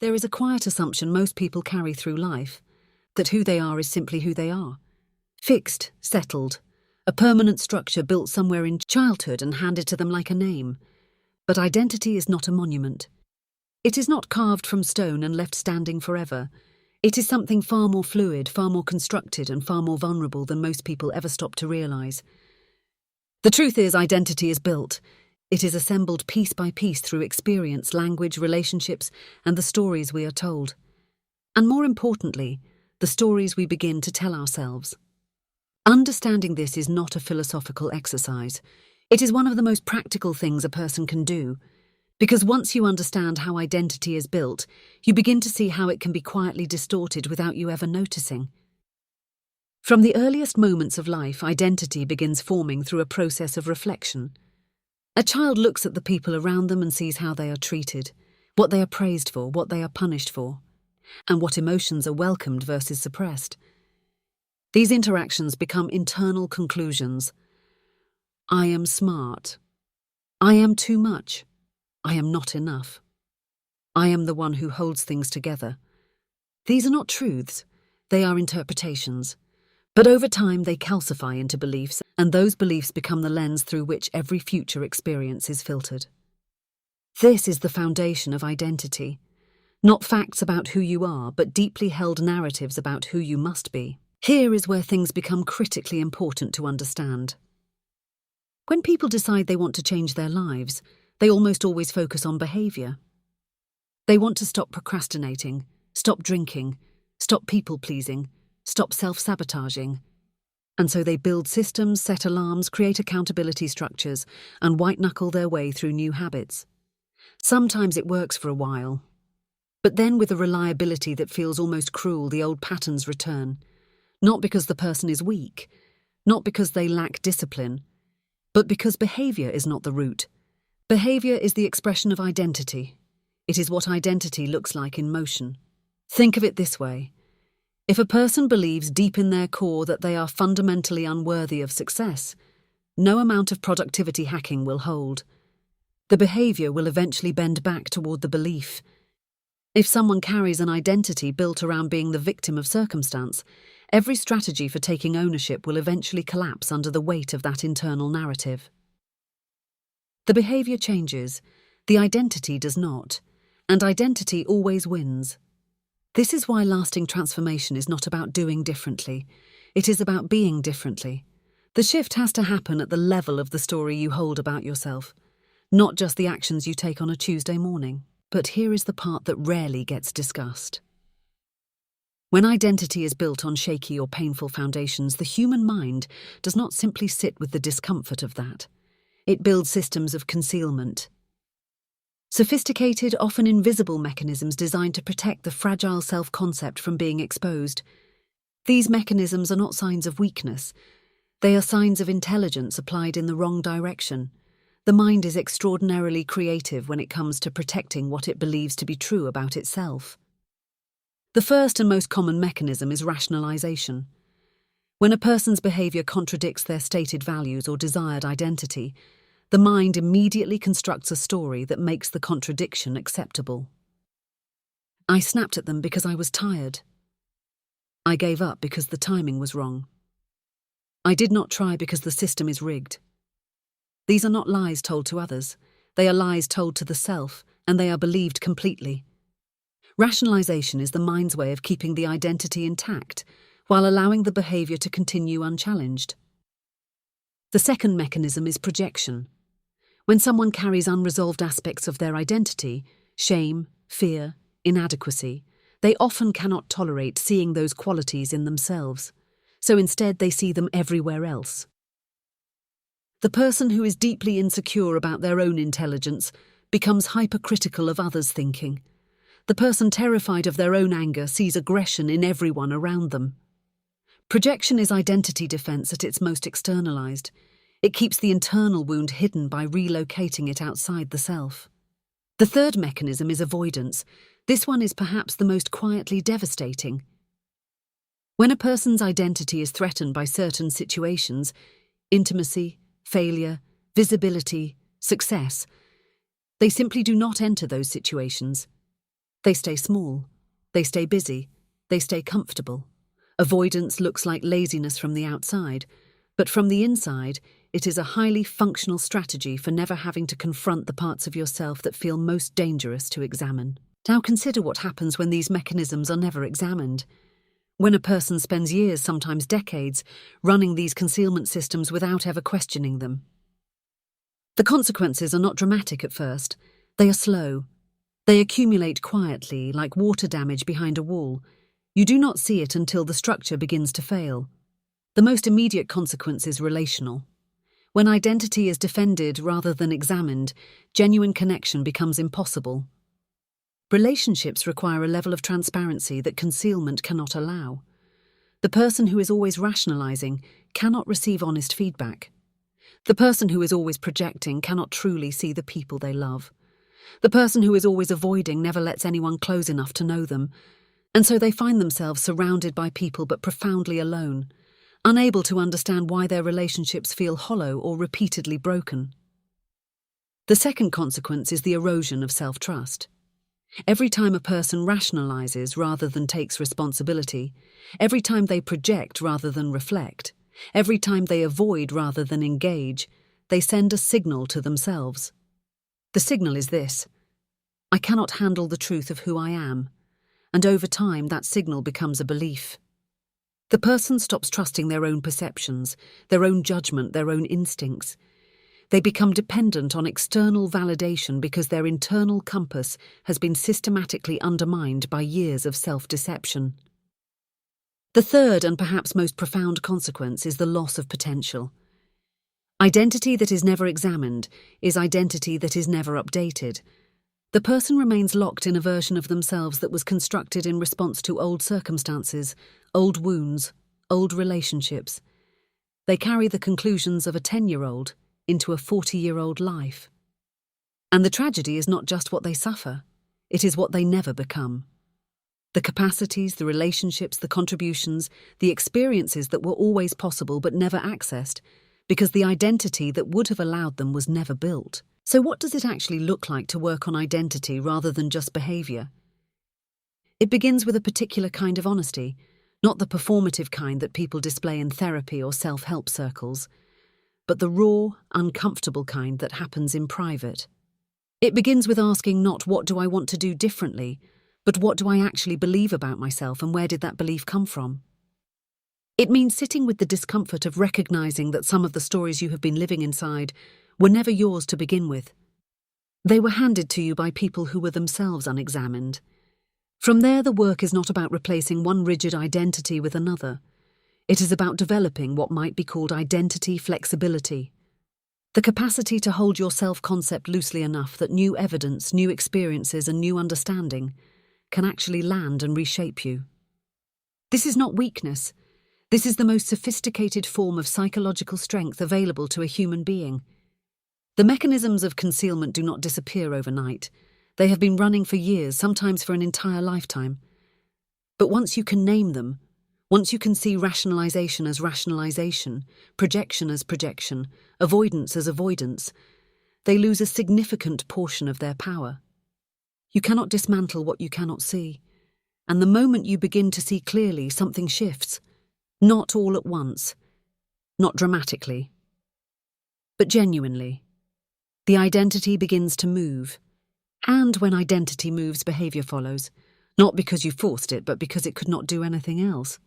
There is a quiet assumption most people carry through life, that who they are is simply who they are. Fixed, settled, a permanent structure built somewhere in childhood and handed to them like a name. But identity is not a monument. It is not carved from stone and left standing forever. It is something far more fluid, far more constructed, and far more vulnerable than most people ever stop to realize. The truth is, identity is built. It is assembled piece by piece through experience, language, relationships, and the stories we are told. And more importantly, the stories we begin to tell ourselves. Understanding this is not a philosophical exercise. It is one of the most practical things a person can do. Because once you understand how identity is built, you begin to see how it can be quietly distorted without you ever noticing. From the earliest moments of life, identity begins forming through a process of reflection. A child looks at the people around them and sees how they are treated, what they are praised for, what they are punished for, and what emotions are welcomed versus suppressed. These interactions become internal conclusions. I am smart. I am too much. I am not enough. I am the one who holds things together. These are not truths, they are interpretations. But over time they calcify into beliefs, and those beliefs become the lens through which every future experience is filtered. This is the foundation of identity. Not facts about who you are, but deeply held narratives about who you must be. Here is where things become critically important to understand. When people decide they want to change their lives, they almost always focus on behavior. They want to stop procrastinating, stop drinking, stop people-pleasing, stop self-sabotaging. And so they build systems, set alarms, create accountability structures, and white-knuckle their way through new habits. Sometimes it works for a while. But then with a reliability that feels almost cruel, the old patterns return. Not because the person is weak, not because they lack discipline, but because behavior is not the root. Behavior is the expression of identity. It is what identity looks like in motion. Think of it this way. If a person believes deep in their core that they are fundamentally unworthy of success, no amount of productivity hacking will hold. The behavior will eventually bend back toward the belief. If someone carries an identity built around being the victim of circumstance, every strategy for taking ownership will eventually collapse under the weight of that internal narrative. The behavior changes, the identity does not, and identity always wins. This is why lasting transformation is not about doing differently. It is about being differently. The shift has to happen at the level of the story you hold about yourself, not just the actions you take on a Tuesday morning. But here is the part that rarely gets discussed. When identity is built on shaky or painful foundations, the human mind does not simply sit with the discomfort of that. It builds systems of concealment. Sophisticated, often invisible mechanisms designed to protect the fragile self-concept from being exposed. These mechanisms are not signs of weakness. They are signs of intelligence applied in the wrong direction. The mind is extraordinarily creative when it comes to protecting what it believes to be true about itself. The first and most common mechanism is rationalization. When a person's behavior contradicts their stated values or desired identity, the mind immediately constructs a story that makes the contradiction acceptable. I snapped at them because I was tired. I gave up because the timing was wrong. I did not try because the system is rigged. These are not lies told to others. They are lies told to the self, and they are believed completely. Rationalization is the mind's way of keeping the identity intact, while allowing the behavior to continue unchallenged. The second mechanism is projection. When someone carries unresolved aspects of their identity, shame, fear, inadequacy, they often cannot tolerate seeing those qualities in themselves, so instead they see them everywhere else. The person who is deeply insecure about their own intelligence becomes hypercritical of others' thinking. The person terrified of their own anger sees aggression in everyone around them. Projection is identity defense at its most externalized. It keeps the internal wound hidden by relocating it outside the self. The third mechanism is avoidance. This one is perhaps the most quietly devastating. When a person's identity is threatened by certain situations, intimacy, failure, visibility, success, they simply do not enter those situations. They stay small. They stay busy. They stay comfortable. Avoidance looks like laziness from the outside, but from the inside, it is a highly functional strategy for never having to confront the parts of yourself that feel most dangerous to examine. Now consider what happens when these mechanisms are never examined. When a person spends years, sometimes decades, running these concealment systems without ever questioning them. The consequences are not dramatic at first. They are slow. They accumulate quietly, like water damage behind a wall. You do not see it until the structure begins to fail. The most immediate consequence is relational. When identity is defended rather than examined, genuine connection becomes impossible. Relationships require a level of transparency that concealment cannot allow. The person who is always rationalizing cannot receive honest feedback. The person who is always projecting cannot truly see the people they love. The person who is always avoiding never lets anyone close enough to know them, and so they find themselves surrounded by people but profoundly alone, unable to understand why their relationships feel hollow or repeatedly broken. The second consequence is the erosion of self-trust. Every time a person rationalizes rather than takes responsibility, every time they project rather than reflect, every time they avoid rather than engage, they send a signal to themselves. The signal is this: I cannot handle the truth of who I am, and over time that signal becomes a belief. The person stops trusting their own perceptions, their own judgment, their own instincts. They become dependent on external validation because their internal compass has been systematically undermined by years of self-deception. The third and perhaps most profound consequence is the loss of potential. Identity that is never examined is identity that is never updated. The person remains locked in a version of themselves that was constructed in response to old circumstances, old wounds, old relationships. They carry the conclusions of a 10-year-old into a 40-year-old life. And the tragedy is not just what they suffer, it is what they never become. The capacities, the relationships, the contributions, the experiences that were always possible but never accessed, because the identity that would have allowed them was never built. So what does it actually look like to work on identity rather than just behavior? It begins with a particular kind of honesty, not the performative kind that people display in therapy or self-help circles, but the raw, uncomfortable kind that happens in private. It begins with asking not what do I want to do differently, but what do I actually believe about myself and where did that belief come from? It means sitting with the discomfort of recognizing that some of the stories you have been living inside were never yours to begin with. They were handed to you by people who were themselves unexamined. From there, the work is not about replacing one rigid identity with another. It is about developing what might be called identity flexibility. The capacity to hold your self-concept loosely enough that new evidence, new experiences, and new understanding can actually land and reshape you. This is not weakness. This is the most sophisticated form of psychological strength available to a human being. The mechanisms of concealment do not disappear overnight. They have been running for years, sometimes for an entire lifetime. But once you can name them, once you can see rationalization as rationalization, projection as projection, avoidance as avoidance, they lose a significant portion of their power. You cannot dismantle what you cannot see, and the moment you begin to see clearly, something shifts. Not all at once, not dramatically, but genuinely. The identity begins to move, and when identity moves, behavior follows, not because you forced it, but because it could not do anything else.